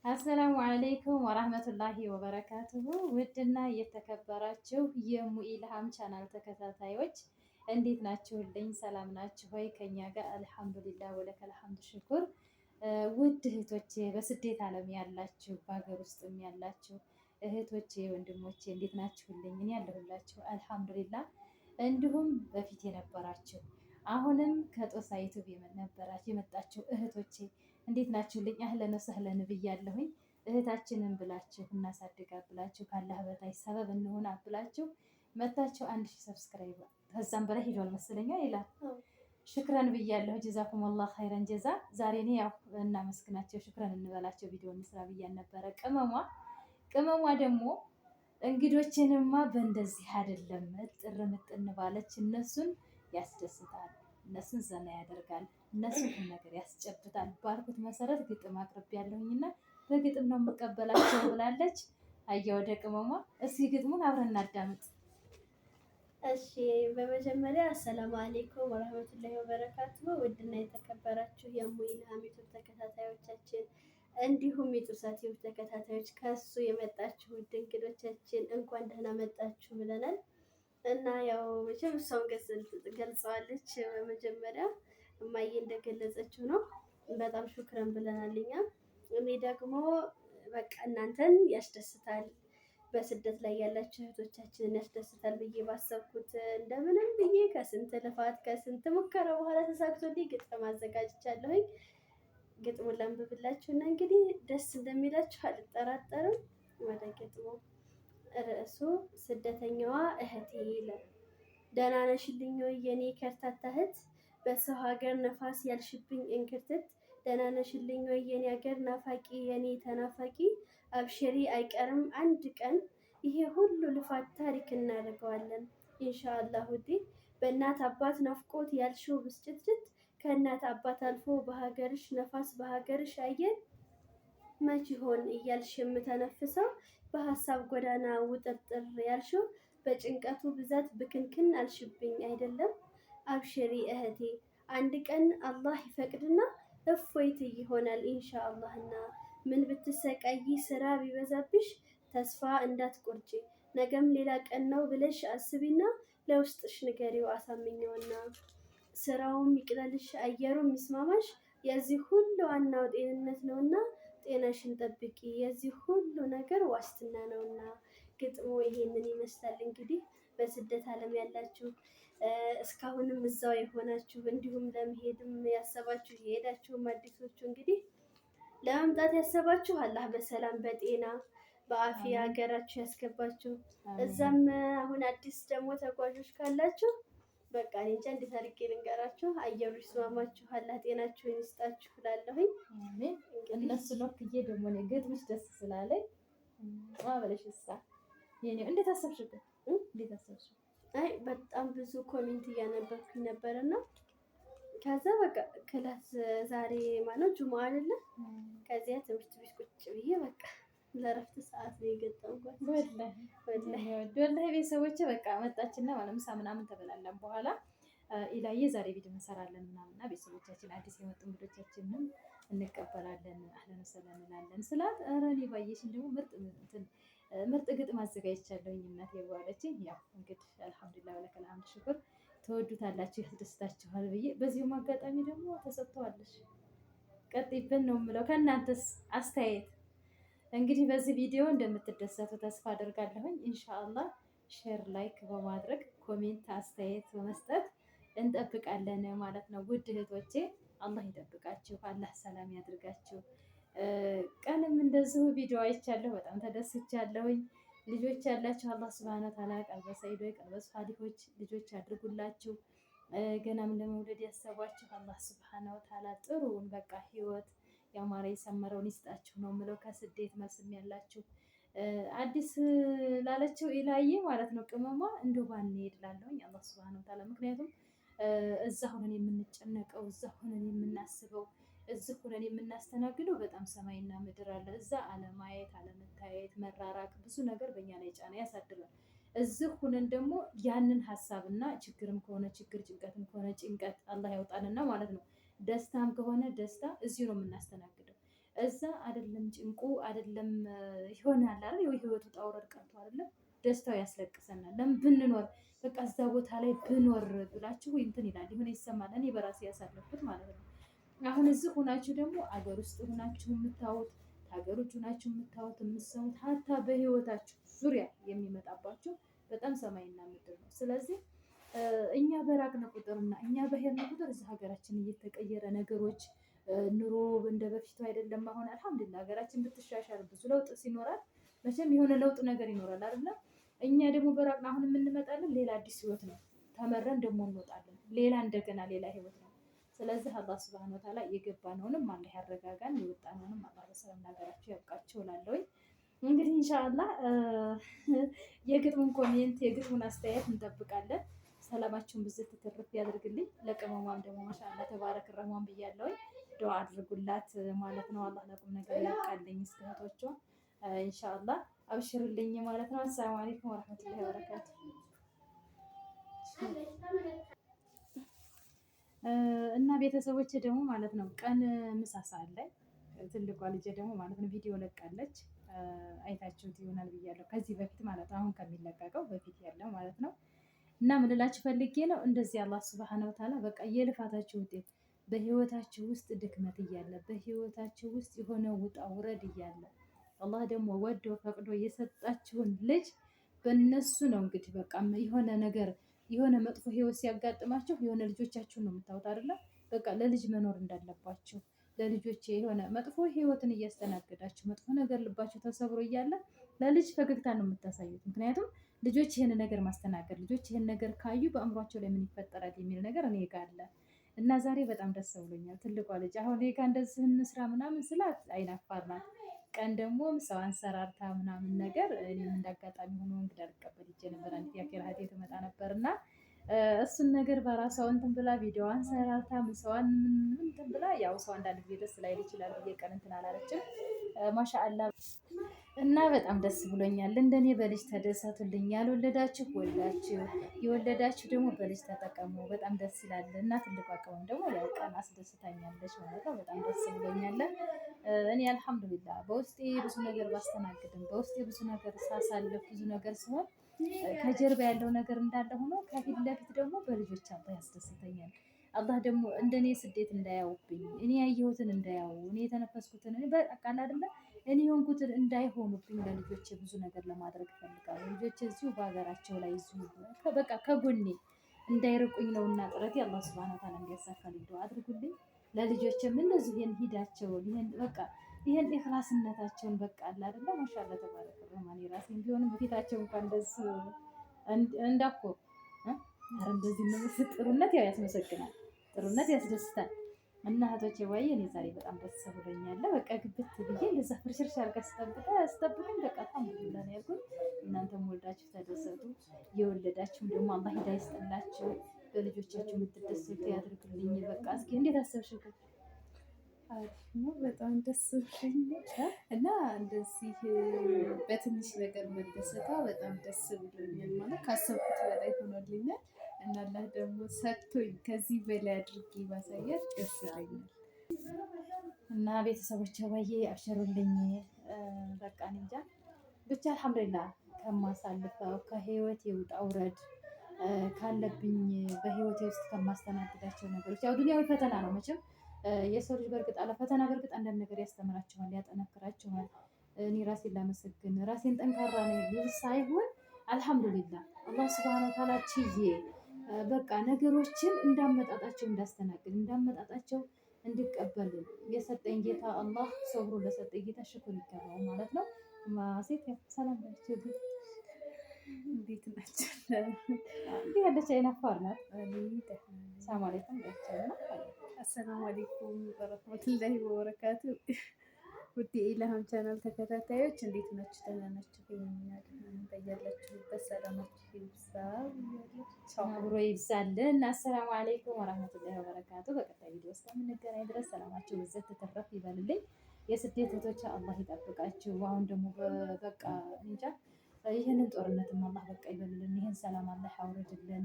አሰላሙ አለይኩም ወራህመቱላሂ ወበረካቱሁ። ውድና የተከበራችሁ የሙ ኢልሃም ቻናል ተከታታዮች እንዴት ናችሁልኝ? ሰላም ናችሁ ወይ? ከኛ ጋር አልሐምዱሊላህ ወለከል ሐምዱ ሽኩር። ውድ እህቶቼ በስደት ዓለም ያላችሁ በሀገር ውስጥም ያላችሁ እህቶቼ ወንድሞቼ እንዴት ናችሁልኝ? እኔ ያለሁላችሁ አልሐምዱሊላህ። እንዲሁም በፊት የነበራችሁ አሁንም ከጦሳ ዩቲዩብ የመጣችሁ እህቶቼ እንዴት ናችሁልኝ? አህለን ወሰህለን ብያለሁኝ። እህታችንን ብላችሁ እናሳድጋ ብላችሁ ካላህ በታች ሰበብ እንሆና ብላችሁ መታችሁ 1000 ሰብስክራይብ ከዛም በላይ ሄዷል መሰለኛ ይላል። ሽክረን ብያለሁ። ጀዛኩም አላህ ኸይረን ጀዛ። ዛሬ እኔ ያው እናመስግናቸው ሽክረን እንበላቸው ቪዲዮ እንስራ ብያን ነበረ። ቅመሟ ደግሞ እንግዶችንማ በእንደዚህ አይደለም እጥር ምጥን ባለች እነሱን ያስደስታል፣ እነሱን ዘና ያደርጋል፣ እነሱን ቁም ነገር ያስጨብጣል። ባልኩት መሰረት ግጥም አቅርቤ ያለሁኝና በግጥም ነው የምቀበላቸው ብላለች። አያ ወደ ቅመሟ እስኪ ግጥሙን አብረን እናዳምጥ። እሺ በመጀመሪያ አሰላሙ አለይኩም ወራህመቱላሂ ወበረካቱሁ። ውድና የተከበራችሁ የሙ ኢልሃም ዩቲዩብ ተከታታዮቻችን እንዲሁም የጡሳት ዩቲዩብ ተከታታዮች ከሱ የመጣችሁ ውድ እንግዶቻችን እንኳን ደህና መጣችሁ ብለናል። እና ያው መቼም እሷም ገልጸዋለች። በመጀመሪያ እማዬ እንደገለጸችው ነው። በጣም ሹክረን ብለናል። እኔ ደግሞ በቃ እናንተን ያስደስታል፣ በስደት ላይ ያላችሁ እህቶቻችንን ያስደስታል ብዬ ባሰብኩት እንደምንም ብዬ ከስንት ልፋት ከስንት ሙከራ በኋላ ተሳክቶልኝ ግጥም አዘጋጅቻለሁኝ። ግጥሙን ላንብብላችሁ እና እንግዲህ ደስ እንደሚላችሁ አልጠራጠርም። ወደ ግጥሙ ርዕሱ ስደተኛዋ እህቴ ይላል። ደህና ነሽልኝ ወይ የኔ ከርታታ እህት፣ በሰው ሀገር ነፋስ ያልሽብኝ እንክርትት። ደህና ነሽልኝ ወይ የኔ ሀገር ናፋቂ የኔ ተናፋቂ፣ አብሽሪ አይቀርም አንድ ቀን ይሄ ሁሉ ልፋት ታሪክ እናደርገዋለን ኢንሻአላህ ውዴ። በእናት አባት ናፍቆት ያልሽው ብስጭትጭት፣ ከእናት አባት አልፎ በሀገርሽ ነፋስ በሀገርሽ አየር፣ መች ይሆን እያልሽ የምተነፍሰው በሀሳብ ጎዳና ውጥርጥር ያልሽው፣ በጭንቀቱ ብዛት ብክንክን አልሽብኝ አይደለም። አብሽሪ እህቴ አንድ ቀን አላህ ይፈቅድና እፎይት ይሆናል ኢንሻአላህና። ምን ብትሰቃይ ስራ ቢበዛብሽ ተስፋ እንዳትቆርጪ፣ ነገም ሌላ ቀን ነው ብለሽ አስቢና ለውስጥሽ ንገሪው አሳምኘውና። ስራውም ይቅለልሽ አየሩም ይስማማሽ፣ የዚህ ሁሉ ዋናው ጤንነት ነውና ጤናሽን ጠብቂ የዚህ ሁሉ ነገር ዋስትና ነውና። ግጥሙ ይሄንን ይመስላል። እንግዲህ በስደት ዓለም ያላችሁ እስካሁንም እዛው የሆናችሁ እንዲሁም ለመሄድም ያሰባችሁ የሄዳችሁም አዲሶቹ እንግዲህ ለመምጣት ያሰባችሁ አላህ በሰላም በጤና በአፊያ ሀገራችሁ ያስገባችሁ። እዛም አሁን አዲስ ደግሞ ተጓዦች ካላችሁ በቃ እኔ እንጃ እንዴት አድርጌ ልንገራችሁ። አየሩ ይስማማችሁ፣ አላህ ጤናችሁን ይስጣችሁ እላለሁኝ። እነሱ ሎክዬ ደግሞ እኔ ግጥምሽ ደስ ስላለኝ ማበለሽ እሳ የኔ እንዴት አሰብሽበት? እንዴት አሰብሽ? አይ በጣም ብዙ ኮሜንት እያነበብኩኝ ነበርና ከዛ በቃ ክላስ ዛሬ ማለት ጁሙአ አይደለ? ከዚያ ትምህርት ቤት ቁጭ ብዬ በቃ ለረፍት ሰዓት ነው የገጠምኳት። ወላሂ ቤተሰቦቼ በቃ መጣችና ማለት ምሳ ምናምን ተበላለን በኋላ ኢላዬ ዛሬ ቪዲዮ እንሰራለን ምናምንና ቤተሰቦቻችን አዲስ የመጡ እንግዶቻችንን እንቀበላለን አህለን ወሰህለን እንላለን ስላት፣ ኧረ እኔ ባየሽኝ ደግሞ ምርጥ ግጥም አዘጋጅቻለሁኝ እናቴ ባለችኝ። ያው እንግዲህ አልሐምዱሊላህ ወለከል ሐምዱ ሽኩር ተወዱታላችሁ ያስደስታችኋል ብዬ በዚሁም አጋጣሚ ደግሞ ተሰጥተዋለሽ ቀጥይብን ነው የምለው። ከእናንተስ አስተያየት እንግዲህ በዚህ ቪዲዮ እንደምትደሰቱ ተስፋ አደርጋለሁኝ። ኢንሻአላህ ሼር ላይክ በማድረግ ኮሜንት አስተያየት በመስጠት እንጠብቃለን ማለት ነው። ውድ እህቶቼ አላህ ይጠብቃችሁ፣ አላህ ሰላም ያድርጋችሁ። ቀንም እንደዚሁ ቪዲዮ አይቻለሁ፣ በጣም ተደስቻለሁኝ። ልጆች ያላችሁ አላህ ሱብሃነሁ ወተዓላ ቀልበ ሰይዶ ቀልበ ሷሊሆች ልጆች ያድርጉላችሁ። ገናም ለመውለድ ያሰባችሁ አላህ ሱብሃነሁ ወተዓላ ጥሩውን በቃ ህይወት ያማረ የሰመረውን ይስጣችሁ ነው የምለው። ከስደት መልስም ያላችሁ አዲስ ላለችው ኢላዬ ማለት ነው ቅመሟ እንደው ባንሄድ እላለሁኝ አላህ ሱብሃነሁ ወተዓላ። ምክንያቱም እዛ ሆነን የምንጨነቀው እዛ ሆነን የምናስበው እዚህ ሆነን የምናስተናግደው በጣም ሰማይና ምድር አለ። እዛ አለማየት አለመታየት መራራቅ ብዙ ነገር በእኛ ላይ ጫና ያሳድራል። እዚህ ሆነን ደግሞ ያንን ሀሳብና ችግርም ከሆነ ችግር ጭንቀትም ከሆነ ጭንቀት አላህ ያውጣንና ማለት ነው። ደስታም ከሆነ ደስታ እዚሁ ነው የምናስተናግደው። እዛ አይደለም ጭንቁ አይደለም ይሆናል አይደል የህይወቱ ውጣ ውረድ ቀርቶ አይደለም ደስታው ያስለቅሰናል። ለምን ብንኖር በቃ እዛ ቦታ ላይ ብኖር ብላችሁ እንትን ይላል የሆነ ይሰማል። እኔ በራሴ ያሳለፍኩት ማለት ነው። አሁን እዚህ ሆናችሁ ደግሞ አገር ውስጥ ሆናችሁ የምታዩት ሀገር ውጭ ሆናችሁ የምታዩት የምትሰሙት ሀታ በህይወታችሁ ዙሪያ የሚመጣባችሁ በጣም ሰማይና ምድር ነው። ስለዚህ እኛ በራቅነ ቁጥርና እኛ በሄድን ቁጥር እዚህ ሀገራችን እየተቀየረ ነገሮች ኑሮ እንደ በፊቱ አይደለም። አሁን አልሐምዱሊላህ ሀገራችን ብትሻሻል ብዙ ለውጥ ሲኖራት መቼም የሆነ ለውጥ ነገር ይኖራል አይደለም። እኛ ደግሞ በራቅን አሁን የምንመጣለን ሌላ አዲስ ህይወት ነው። ተመረን ደግሞ እንወጣለን ሌላ እንደገና ሌላ ህይወት ነው። ስለዚህ አላህ ሱብሃነሁ ወተዓላ የገባነውንም አላህ ያረጋጋን፣ የወጣነውንም አላህ በሰላም ሀገራችሁ ያብቃችሁ እላለሁኝ። እንግዲህ ኢንሻአላህ የግጥሙን ኮሜንት የግጥሙን አስተያየት እንጠብቃለን። ሰላማችሁን ብዝት ትርፍ ያድርግልኝ። ለቅመሟም ደግሞ ማሻአላህ ተባረክ ረህማን ብያለሁኝ። ዱዓ አድርጉላት ማለት ነው። አላህ ለቁም ነገር ያብቃልኝ እስከ እህቶቿ ኢንሻአላህ አብሽርልኝ ማለት ነው። አሰላሙ አለይኩም ወራህመቱላሂ ወበረካቱ። እና ቤተሰቦች ደግሞ ማለት ነው ቀን ምሳ ሰዓት ላይ ትልቋ ልጄ ደግሞ ማለት ነው ቪዲዮ ለቃለች። አይታችሁት ይሆናል ብያለሁ ከዚህ በፊት ማለት ነው። አሁን ከሚለቀቀው በፊት ያለው ማለት ነው። እና ምን ልላችሁ ፈልጌ ነው እንደዚህ አላህ ሱብሃነሁ ወተዓላ በቃ የልፋታችሁ ውጤት በህይወታችሁ ውስጥ ድክመት እያለ በህይወታችሁ ውስጥ የሆነ ውጣ ውረድ እያለ አላህ ደግሞ ወዶ ፈቅዶ የሰጣችሁን ልጅ በእነሱ ነው እንግዲህ በቃ የሆነ ነገር የሆነ መጥፎ ህይወት ሲያጋጥማችሁ የሆነ ልጆቻችሁን ነው የምታዩት አይደለ? በቃ ለልጅ መኖር እንዳለባችሁ ለልጆቼ የሆነ መጥፎ ህይወትን እያስተናገዳችሁ መጥፎ ነገር ልባችሁ ተሰብሮ እያለ ለልጅ ፈገግታ ነው የምታሳዩት። ምክንያቱም ልጆች ይህን ነገር ማስተናገድ ልጆች ይህን ነገር ካዩ በአእምሯቸው ላይ ምን ይፈጠራል የሚል ነገር እኔ ጋር አለ እና ዛሬ በጣም ደስ ብሎኛል። ትልቋ ልጅ አሁን እኔ ጋር እንደዚህ እንስራ ምናምን ስላት አይናፋር ናት። ቀን ደግሞ ሰው አንሰራርታ ምናምን ነገር እኔም እንዳጋጣሚ ሆኖ እንግዳ ልቀበል ሂጄ ነበር። አንዲት የአኬራ እህቴ ትመጣ ነበር እና እሱን ነገር በራሷ እንትን ብላ ቪዲዮዋን ሰራርታ ምሳዋን እንትን ብላ ያው ሰው አንዳንድ ጊዜ ደስ ላይል ይችላል ብዬ ቀን እንትን አላለችም። ማሻአላ እና በጣም ደስ ብሎኛል። እንደኔ በልጅ ተደሰቱልኝ። ያልወለዳችሁ ወልዳችሁ የወለዳችሁ ደግሞ በልጅ ተጠቀሙ። በጣም ደስ ይላል እና ትልቋ አቀሙም ደግሞ ያው ቀን አስደስታኛለች ማለት ነው። በጣም ደስ ብሎኛል። እኔ አልሐምዱሊላህ በውስጤ ብዙ ነገር ባስተናግድም በውስጤ ብዙ ነገር ሳሳልፍ ብዙ ነገር ሲሆን ከጀርባ ያለው ነገር እንዳለ ሆኖ ከፊት ለፊት ደግሞ በልጆች አላህ ያስደስተኛል። አላህ ደግሞ እንደኔ ስደት እንዳያውብኝ እኔ ያየሁትን እንዳያው እኔ የተነፈስኩትን እኔ በቃ አይደለ እኔ የሆንኩትን እንዳይሆኑብኝ ለልጆቼ ብዙ ነገር ለማድረግ እፈልጋለሁ። ልጆቼ እዚሁ በሀገራቸው ላይ እዚሁ በቃ ከጎኔ እንዳይርቁኝ ነውና ጥረቴ አላህ ሱብሃነሁ ወተዓላ እንዲያሳካልኝ ዱዓ አድርጉልኝ። ለልጆቼም እንደዚሁ ይሄን ሂዳቸውን ይሄን በቃ ይሄን ኢኽላስነታቸውን በቃ አለ አይደለ ማሻአላህ ተባረከ ረህማን ራሴን ቢሆንም በፊታቸው እንኳን እንደዚህ እንዳኮ አረ እንደዚህ ነው። ጥሩነት ያው ያስመሰግናል፣ ጥሩነት ያስደስታል። እና እህቶቼ ወይ እኔ ዛሬ በጣም ደስ ብሎኛል። በቃ ግብት ብዬ እንደዛ ፍርሽርሽ አድርጋ ስጠብቀኝ በቃ አልሐምዱሊላህ ነው ያልኩት። እናንተም ወልዳችሁ ተደሰቱ። የወለዳችሁም ደግሞ አላህ ሂዳያ ይስጥላችሁ። በልጆቻችሁ የምትደሰቱ ያድርግልኝ። በቃ እስኪ እንዴት አሰብሽው? በጣም ደስ ብሎኛል እና እንደዚህ በትንሽ ነገር መደሰቷ በጣም ደስ ብሎኛል። ማለት ካሰብኩት በላይ ሆኖልኛል እና አላህ ደግሞ ሰጥቶኝ ከዚህ በላይ አድርጌ ማሳየት ደስ ይለኛል። እና ቤተሰቦቼ ወይዬ አብሽሩልኝ። በቃ እንጃ ብቻ አልሐምዱሊላህ ከማሳልፈው ከህይወቴ ውጣ ውረድ ካለብኝ በህይወቴ ውስጥ ከማስተናግዳቸው ነገሮች ያው ዱንያዊ ፈተና ነው መቼም የሰው ልጅ በእርግጥ አለ ፈተና በእርግጥ አንዳንድ ነገር ያስተምራችኋል፣ ያጠነክራችኋል። እኔ ራሴን ላመሰግን ራሴን ጠንካራ ነኝ ሳይሆን አልሐምዱሊላህ አላህ ሱብሃነሁ ወተዓላ ችዬ በቃ ነገሮችን እንዳመጣጣቸው እንዳስተናግድ እንዳመጣጣቸው እንድቀበል የሰጠኝ ጌታ አላህ ሰብሮ ለሰጠኝ ጌታ ሽኩር ይገባው ማለት ነው። ሴት ሰላም ናቸው ግን እንዴት ናቸው? እንዲህ ያለች አይናፋር ናት። ሰላም አለይኩም አሰላሙ አለይኩም ወረህመቱላሂ ወበረካቱ። ውድ የኢልሃም ቻናል ተከታታዮች እንዴት ናችሁ? ደህና ናችሁ? በያላችሁበት ሰላማችሁ ይብዛ። አብሮ ይብዛልን። አሰላሙ አለይኩም ወራህመቱላሂ ወበረካቱ። በቀጣይ ቪዲዮ እስከምንገናኝ ድረስ ሰላማችሁ ብዘት ተተረፍ ይበልልኝ። የስደት እህቶች አላህ ይጠብቃችሁ። አሁን ደግሞ በቃ እንጃ ይህንን ጦርነትም አላህ በቃ ይበልልን። ይህን ሰላም አላህ ያውርድልን።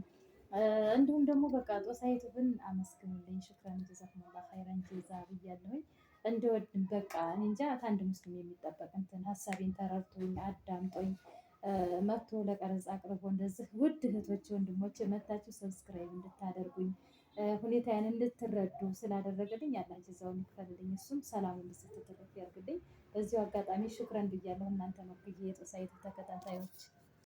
እንዲሁም ደግሞ በቃ ጦሳይቱብን አመስግኑልኝ። ሽክራን ጀዛኩሙላህ ኸይረን ጀዛ ብያለሁኝ። እንደወድም በቃ እኔ እንጃ ከአንድ ሙስሊም የሚጠበቅ እንትን ሀሳቤን ተረድቶኝ አዳምጦኝ መጥቶ ለቀረጻ አቅርቦ እንደዚህ ውድ እህቶች ወንድሞች መታችሁ ሰብስክራይብ እንድታደርጉኝ ሁኔታዬን እንድትረዱ ስላደረገልኝ ያላህ ጀዛውን ይክፈልልኝ። እሱም ሰላም እንድትትርፍ ያርግልኝ። በዚሁ አጋጣሚ ሹክረን ብያለሁ። እናንተ ነው የጦሳ ዩቲዩብ ተከታታዮች